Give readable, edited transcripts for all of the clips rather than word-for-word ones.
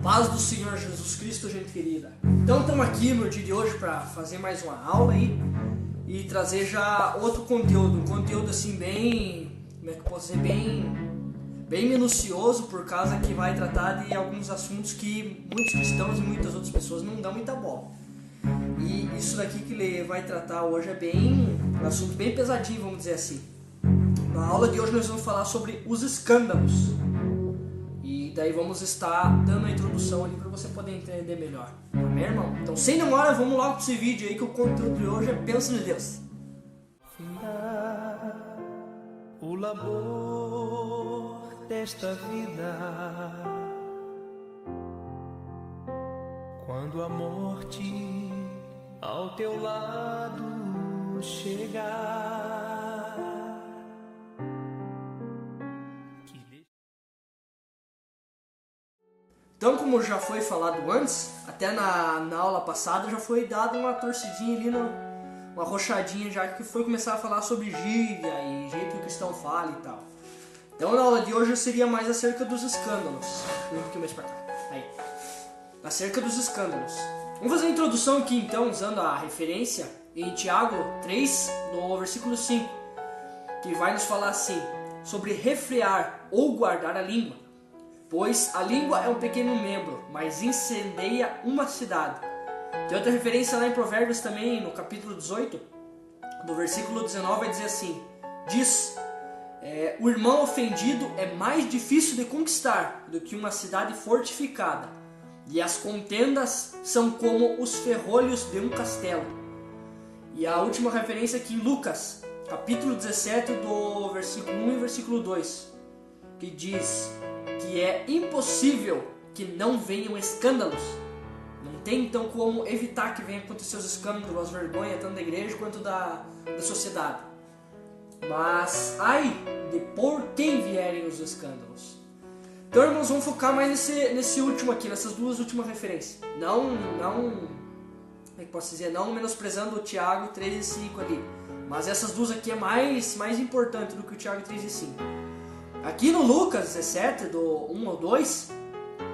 Paz do Senhor Jesus Cristo, gente querida. Então estamos aqui no dia de hoje para fazer mais uma aula aí e trazer já outro conteúdo, um conteúdo assim bem, como é que eu posso dizer, bem minucioso, por causa que vai tratar de alguns assuntos que muitos cristãos e muitas outras pessoas não dão muita bola. E isso daqui que ele vai tratar hoje é um assunto bem pesadinho, vamos dizer assim. Na aula de hoje nós vamos falar sobre os escândalos. E daí vamos estar dando a introdução ali para você poder entender melhor. Amém, irmão? Então, sem demora, vamos logo para esse vídeo aí que o conteúdo de hoje é bênção de Deus. Findar o labor desta vida, quando a morte ao teu lado chegar. Então, como já foi falado antes, até na aula passada já foi dado uma torcidinha ali, uma rochadinha já que foi começar a falar sobre gíria e jeito que o cristão fala e tal. Então, na aula de hoje seria mais acerca dos escândalos. Um pouquinho mais pra cá. Aí. Acerca dos escândalos. Vamos fazer a introdução aqui então, usando a referência em Tiago 3, no versículo 5, que vai nos falar assim, sobre refrear ou guardar a língua. Pois a língua é um pequeno membro, mas incendeia uma cidade. Tem outra referência lá em Provérbios também, no capítulo 18, no versículo 19, vai dizer assim, o irmão ofendido é mais difícil de conquistar do que uma cidade fortificada, e as contendas são como os ferrolhos de um castelo. E a última referência aqui em Lucas, capítulo 17, do versículo 1 e versículo 2, que diz que é impossível que não venham escândalos. Não tem então como evitar que venham acontecer os escândalos, as vergonhas, tanto da igreja quanto da sociedade. Mas ai de por quem vierem os escândalos. Então, irmãos, vamos focar mais nesse último aqui, nessas duas últimas referências. Não, como é que posso dizer, não menosprezando o Tiago 3 e 5 ali. Mas essas duas aqui é mais importante do que o Tiago 3 e 5. Aqui no Lucas 17, do 1 ao 2,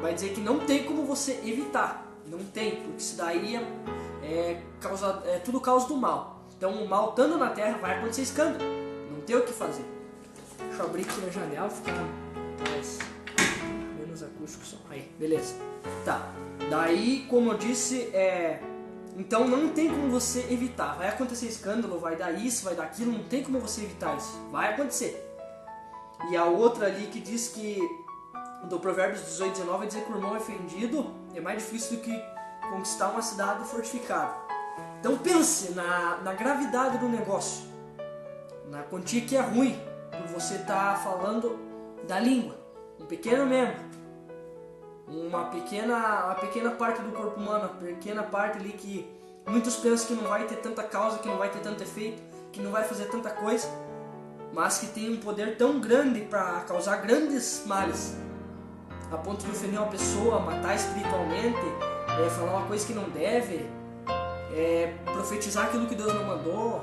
vai dizer que não tem como você evitar. Não tem, porque isso daí é tudo causa do mal. Então o mal estando na terra vai acontecer escândalo. Não tem o que fazer. Deixa eu abrir aqui na janela, ficar menos acústico só. Aí, beleza. Tá. Daí, como eu disse, então não tem como você evitar. Vai acontecer escândalo, vai dar isso, vai dar aquilo, não tem como você evitar isso. Vai acontecer. E a outra ali que diz que, do Provérbios 18, 19, vai dizer que o irmão ofendido é mais difícil do que conquistar uma cidade fortificada. Então pense na gravidade do negócio, na quantia que é ruim por você estar falando da língua, um pequeno membro, uma pequena parte do corpo humano, uma pequena parte ali que muitos pensam que não vai ter tanta causa, que não vai ter tanto efeito, que não vai fazer tanta coisa, mas que tem um poder tão grande para causar grandes males, a ponto de ofender uma pessoa, matar espiritualmente, falar uma coisa que não deve, profetizar aquilo que Deus não mandou,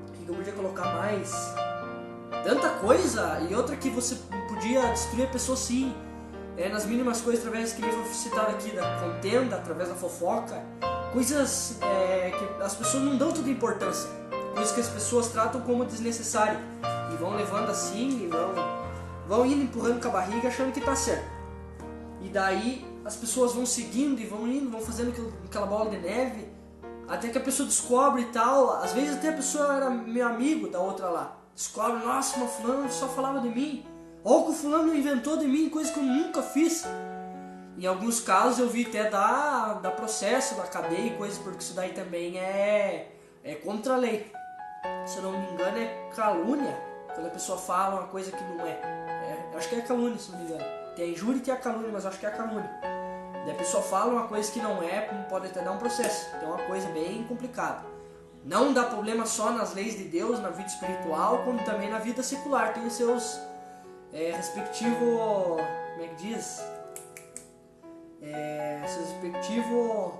o que eu podia colocar mais? Tanta coisa, e outra que você podia destruir a pessoa sim, nas mínimas coisas, através que foi citado aqui, da contenda, através da fofoca, coisas que as pessoas não dão toda importância. Coisas que as pessoas tratam como desnecessário e vão levando assim e vão indo empurrando com a barriga achando que tá certo. E daí as pessoas vão seguindo e vão fazendo aquela bola de neve até que a pessoa descobre e tal. Às vezes até a pessoa era meu amigo da outra lá, descobre, nossa, mas fulano só falava de mim, ou que o fulano inventou de mim coisa que eu nunca fiz. Em alguns casos eu vi até dar processo da cadeia e coisas, porque isso daí também é contra a lei. Se eu não me engano é calúnia, quando a pessoa fala uma coisa que não acho que é calúnia, se não me engano. Tem a injúria que é a calúnia, mas acho que é a calúnia. Daí a pessoa fala uma coisa que não pode até dar um processo. Então é uma coisa bem complicada. Não dá problema só nas leis de Deus, na vida espiritual, como também na vida secular. Tem os seus respectivos, como é que diz? Seus respectivos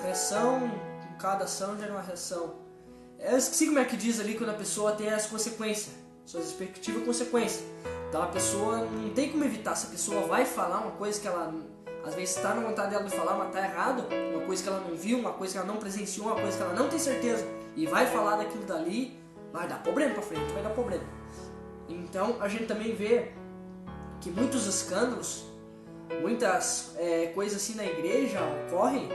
reação. Cada ação gera uma reação. Eu esqueci como é que diz ali quando a pessoa tem as consequências, suas respectivas consequências. Então a pessoa não tem como evitar. Se a pessoa vai falar uma coisa que ela às vezes está na vontade dela de falar, mas está errado, uma coisa que ela não viu, uma coisa que ela não presenciou, uma coisa que ela não tem certeza, e vai falar daquilo dali, vai dar problema pra frente, vai dar problema. Então a gente também vê que muitos escândalos, muitas coisas assim na igreja ocorrem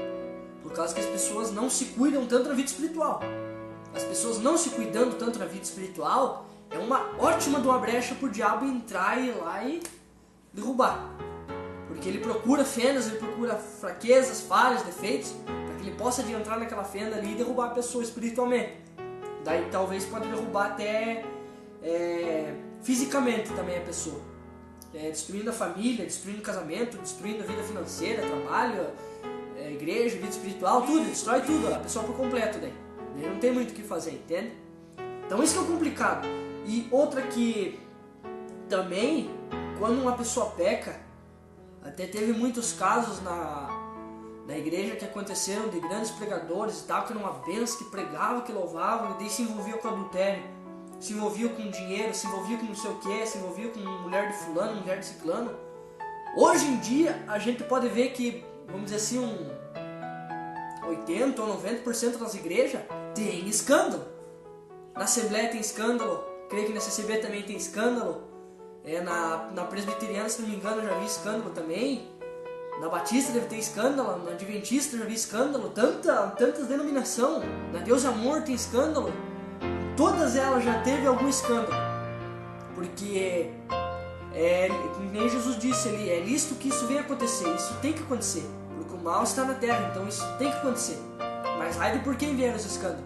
por causa que as pessoas não se cuidam tanto na vida espiritual. As pessoas não se cuidando tanto na vida espiritual é uma ótima de uma brecha pro diabo entrar e ir lá e derrubar. Porque ele procura fendas, ele procura fraquezas, falhas, defeitos, para que ele possa entrar naquela fenda ali e derrubar a pessoa espiritualmente. Daí talvez pode derrubar até fisicamente também a pessoa. Destruindo a família, destruindo o casamento, destruindo a vida financeira, trabalho, igreja, vida espiritual, tudo, destrói tudo, a pessoa por completo daí. Não tem muito o que fazer, entende? Então isso que é complicado. E outra que também, quando uma pessoa peca, até teve muitos casos na igreja que aconteceram de grandes pregadores e tal, que era uma benção, que pregavam, que louvavam, e daí se envolvia com adultério, se envolvia com dinheiro, se envolvia com não sei o que, se envolvia com mulher de fulano, mulher de ciclano. Hoje em dia a gente pode ver que, vamos dizer assim, 80 ou 90% das igrejas tem escândalo. Na Assembleia tem escândalo, creio que na CCB também tem escândalo. Na Presbiteriana, se não me engano, eu já vi escândalo também. Na Batista deve ter escândalo, na Adventista eu já vi escândalo. Tantas denominações. Na Deus e Amor tem escândalo. Todas elas já teve algum escândalo. Porque, nem Jesus disse ali, é lícito que isso venha acontecer. Isso tem que acontecer. Porque o mal está na terra, então isso tem que acontecer. Mas ai de por que vieram os escândalos?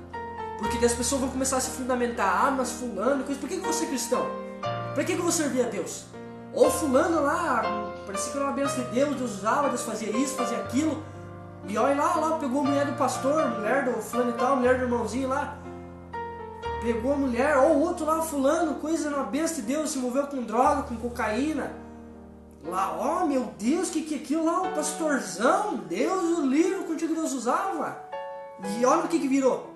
Porque as pessoas vão começar a se fundamentar. Mas fulano, por que você é cristão? Pra que eu vou servir a Deus? Ou fulano lá, parecia que era uma bênção de Deus, Deus usava, Deus fazia isso, fazia aquilo. E olha lá, pegou a mulher do pastor, mulher do fulano e tal, mulher do irmãozinho lá. Pegou a mulher, ou o outro lá, fulano, coisa, uma bênção de Deus, se envolveu com droga, com cocaína. Lá, meu Deus, que aquilo lá, o pastorzão, Deus o livre, contigo Deus usava. E olha o que virou.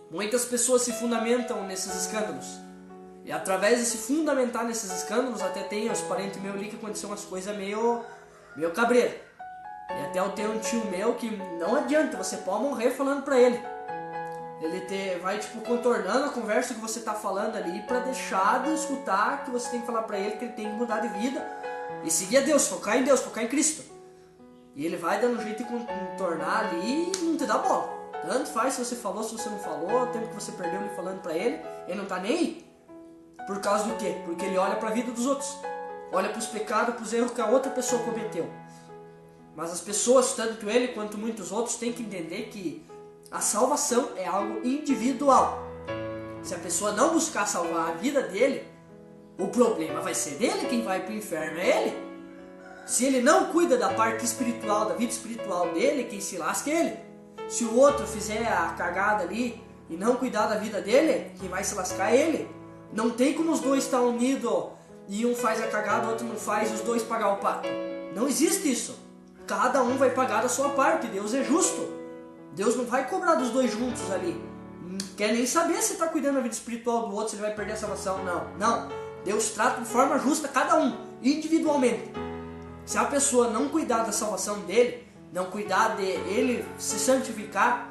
Muitas pessoas se fundamentam nesses escândalos. E através de se fundamentar nesses escândalos, até tem os parentes meus ali que aconteceu umas coisas meio cabreira. E até eu tenho um tio meu que não adianta, você pode morrer falando pra ele. Ele vai contornando a conversa que você tá falando ali pra deixar de escutar que você tem que falar pra ele que ele tem que mudar de vida e seguir a Deus, focar em Deus, focar em Cristo. E ele vai dando um jeito de contornar ali e não te dá bola. Tanto faz se você falou, se você não falou, o tempo que você perdeu ele falando pra ele não tá nem aí. Por causa do quê? Porque ele olha para a vida dos outros. Olha para os pecados, para os erros que a outra pessoa cometeu. Mas as pessoas, tanto ele quanto muitos outros, têm que entender que a salvação é algo individual. Se a pessoa não buscar salvar a vida dele, o problema vai ser dele, quem vai para o inferno é ele. Se ele não cuida da parte espiritual, da vida espiritual dele, quem se lasca é ele. Se o outro fizer a cagada ali e não cuidar da vida dele, quem vai se lascar é ele. Não tem como os dois estar unidos e um faz a cagada, o outro não faz, e os dois pagar o pato. Não existe isso. Cada um vai pagar da sua parte. Deus é justo. Deus não vai cobrar dos dois juntos ali. Não quer nem saber se está cuidando da vida espiritual do outro, se ele vai perder a salvação. Não. Deus trata de forma justa cada um, individualmente. Se a pessoa não cuidar da salvação dele, não cuidar de ele se santificar,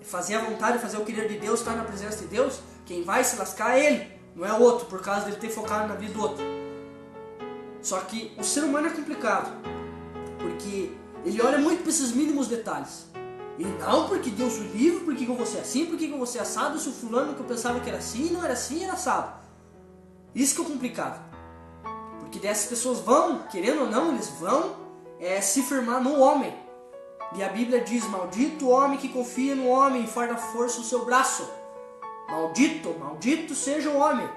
fazer a vontade, fazer o querer de Deus, estar na presença de Deus, quem vai se lascar é ele. Não é o outro, por causa dele ter focado na vida do outro. Só que o ser humano é complicado, porque ele olha muito para esses mínimos detalhes. E não, porque Deus o livre, porque eu vou ser assim, porque eu vou ser assado, se o fulano que eu pensava que era assim, não era assim, era assado. Isso que é complicado. Porque dessas pessoas vão, querendo ou não, eles vão se firmar no homem. E a Bíblia diz, maldito o homem que confia no homem e faz da força o seu braço. Maldito seja o homem.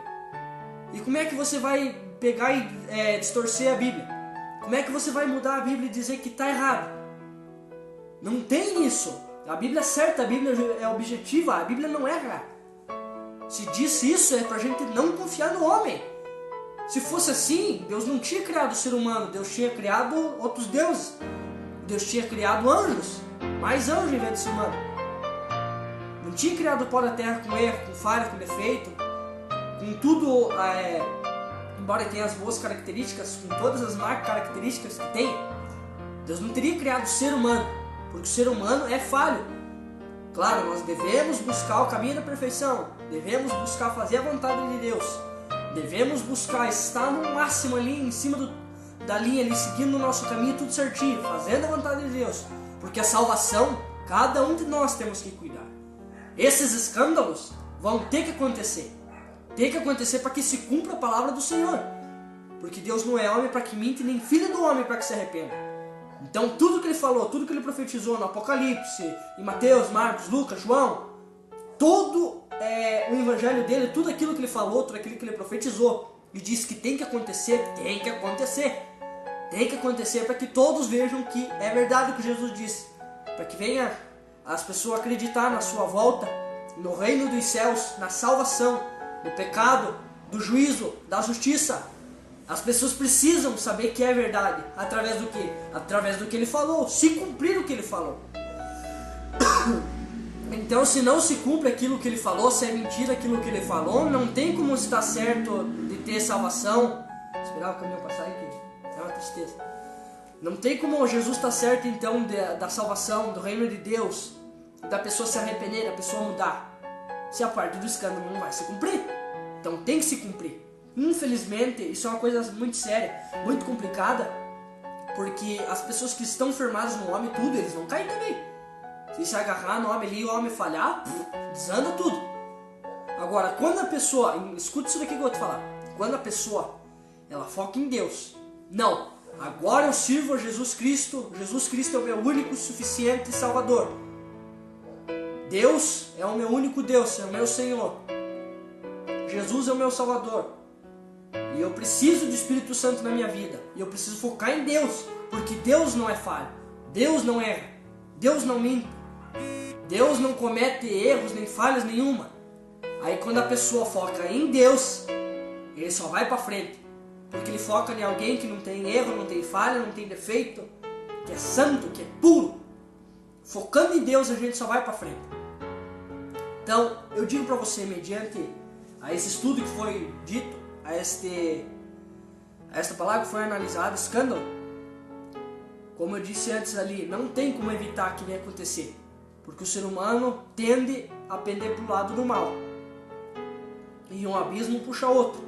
E como é que você vai pegar e distorcer a Bíblia? Como é que você vai mudar a Bíblia e dizer que está errado? Não tem isso. A Bíblia é certa, a Bíblia é objetiva, a Bíblia não erra. Se diz isso é pra gente não confiar no homem. Se fosse assim, Deus não tinha criado o ser humano, Deus tinha criado outros deuses. Deus tinha criado anjos, mais anjos em vez de ser humano. Não tinha criado o pó da terra com erro, com falha, com defeito, com tudo embora tenha as boas características, com todas as más características que tem, Deus não teria criado o ser humano, porque o ser humano é falho. Claro, nós devemos buscar o caminho da perfeição, devemos buscar fazer a vontade de Deus, devemos buscar estar no máximo ali, em cima da linha ali, seguindo o nosso caminho tudo certinho, fazendo a vontade de Deus, porque a salvação, cada um de nós temos que cuidar. Esses escândalos vão ter que acontecer. Tem que acontecer para que se cumpra a palavra do Senhor. Porque Deus não é homem para que minta, nem filho do homem para que se arrependa. Então tudo que ele falou, tudo que ele profetizou no Apocalipse, em Mateus, Marcos, Lucas, João, todo o evangelho dele, tudo aquilo que ele falou, tudo aquilo que ele profetizou e disse que tem que acontecer, tem que acontecer. Tem que acontecer para que todos vejam que é verdade o que Jesus disse. Para que venha as pessoas acreditar na sua volta, no reino dos céus, na salvação, no pecado, do juízo, da justiça. As pessoas precisam saber que é verdade. Através do quê? Através do que ele falou. Se cumprir o que ele falou. Então, se não se cumpre aquilo que ele falou, se é mentira aquilo que ele falou, não tem como estar certo de ter salvação. Esperar o caminhão passar aí, que é uma tristeza. Não tem como Jesus estar certo, então, da salvação, do reino de Deus, da pessoa se arrepender, da pessoa mudar, se a parte do escândalo não vai se cumprir. Então tem que se cumprir. Infelizmente, isso é uma coisa muito séria, muito complicada, porque as pessoas que estão firmadas no homem, tudo, eles vão cair também. Se agarrar no homem ali e o homem falhar, desanda tudo. Agora, quando a pessoa, escuta isso daqui que eu vou te falar, quando a pessoa, ela foca em Deus, não, agora eu sirvo a Jesus Cristo é o meu único, suficiente Salvador. Deus é o meu único Deus, é o meu Senhor. Jesus é o meu Salvador. E eu preciso do Espírito Santo na minha vida. E eu preciso focar em Deus, porque Deus não é falho. Deus não erra. Deus não minta. Deus não comete erros nem falhas nenhuma. Aí quando a pessoa foca em Deus, ele só vai para frente. Porque ele foca em alguém que não tem erro, não tem falha, não tem defeito, que é santo, que é puro. Focando em Deus, a gente só vai para frente. Então, eu digo para você, mediante a esse estudo que foi dito, a esta palavra que foi analisada, escândalo, como eu disse antes ali, não tem como evitar que venha acontecer, porque o ser humano tende a pender para o lado do mal, e um abismo puxa outro.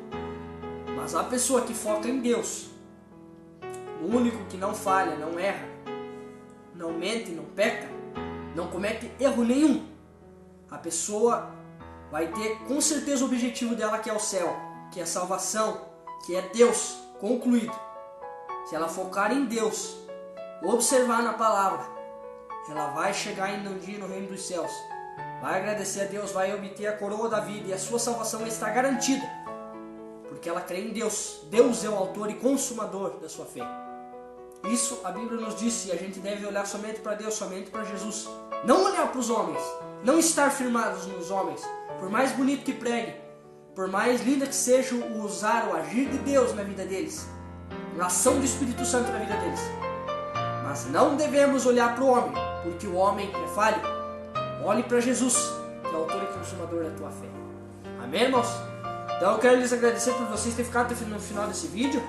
Mas a pessoa que foca em Deus, o único que não falha, não erra, não mente, não peca, não comete erro nenhum, a pessoa vai ter com certeza o objetivo dela, que é o céu, que é a salvação, que é Deus concluído. Se ela focar em Deus, observar na palavra, ela vai chegar ainda um dia no reino dos céus, vai agradecer a Deus, vai obter a coroa da vida, e a sua salvação está garantida, porque ela crê em Deus. Deus é o autor e consumador da sua fé. Isso a Bíblia nos disse, e a gente deve olhar somente para Deus, somente para Jesus. Não olhar para os homens, não estar firmados nos homens, por mais bonito que pregue, por mais linda que seja o usar, o agir de Deus na vida deles, a ação do Espírito Santo na vida deles. Mas não devemos olhar para o homem, porque o homem é falho. Olhe para Jesus, que é o autor e consumador da tua fé. Amém, irmãos? Então eu quero lhes agradecer por vocês terem ficado até no final desse vídeo,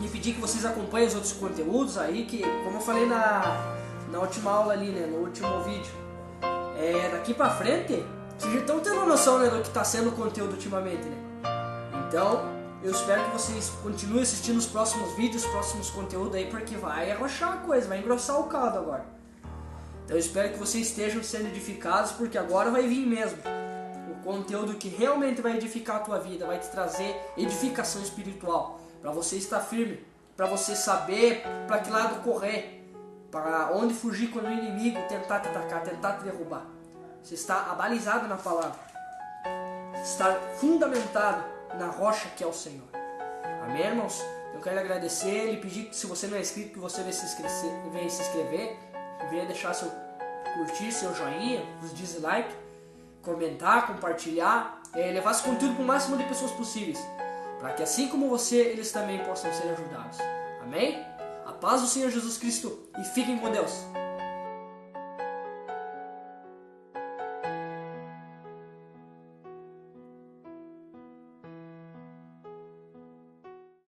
e pedir que vocês acompanhem os outros conteúdos aí, que, como eu falei na última aula ali, né, no último vídeo, daqui pra frente, vocês já estão tendo noção, né, do que está sendo o conteúdo ultimamente, né? Então, eu espero que vocês continuem assistindo os próximos vídeos, os próximos conteúdos aí, porque vai arrochar a coisa, vai engrossar o caldo agora. Então eu espero que vocês estejam sendo edificados, porque agora vai vir mesmo o conteúdo que realmente vai edificar a tua vida, vai te trazer edificação espiritual, para você estar firme, para você saber para que lado correr, para onde fugir quando o inimigo tentar te atacar, tentar te derrubar. Você está abalizado na palavra, está fundamentado na rocha que é o Senhor. Amém, irmãos? Eu quero agradecer e pedir que, se você não é inscrito, que você venha se inscrever, venha deixar seu curtir, seu joinha, os dislike, comentar, compartilhar, levar esse conteúdo para o máximo de pessoas possíveis, para que assim como você, eles também possam ser ajudados. Amém? A paz do Senhor Jesus Cristo, e fiquem com Deus.